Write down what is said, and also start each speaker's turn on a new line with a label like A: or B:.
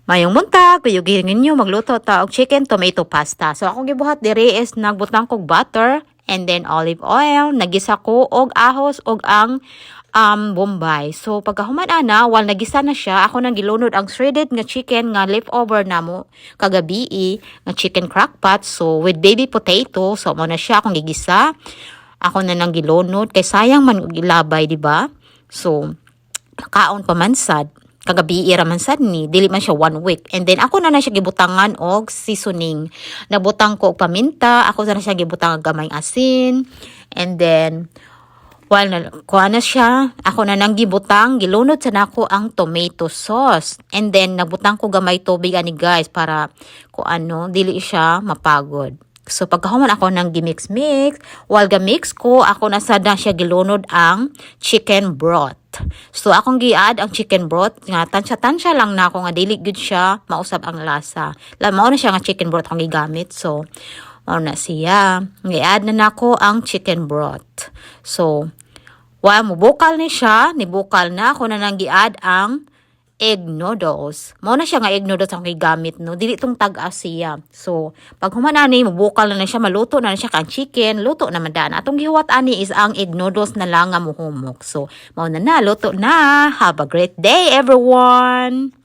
A: Mayong muntag, payugin ninyo magluto ta og chicken tomato pasta. So akong gibuhat diri is nagbutang kog butter and then olive oil, nagisa ko og ahos og ang bombay. So pagkahuman ana, while nagisa na siya, ako nang gilunod ang shredded nga chicken nga leftover namo kagabi nga chicken crockpot. So with baby potato, so mo na siya akong gigisa. Ako na nang gilunod kay sayang man og ilabay, di ba? So kaon pa man sad kagabi iraman sad ni dili man siya 1 week, and then ako na siya gibutangan og seasoning. Nabutang ko og paminta, ako na siya gibutang og gamay asin, and then while na kuha na siya, ako na nang gibutang gilunod sa nako ang tomato sauce, and then nagbutang ko gamay tubig ani guys para dili siya mapagod. So pagkahuman ako nang gimix-mix, while gamix ko, ako na sad na siya gilunod ang chicken broth. So akong gi-add ang chicken broth nga tansya-tansya lang na ako nga dili gud siya mausab ang lasa. Mao na siya nga chicken broth akong gigamit. So mao na siya. Gi-add na nako ang chicken broth. So while mubukal ni siya, nibukal na ako na nang gi-add ang egg noodles. Mao na siya nga egg noodles ang gigamit, no. Dili tong tag-Asia. So, pag human ani mubukal na siya, maluto na siya kang chicken, luto na madan. Atong gihuwat ani is ang egg noodles na lang nga muhumok. So, mao na luto na. Have a great day everyone.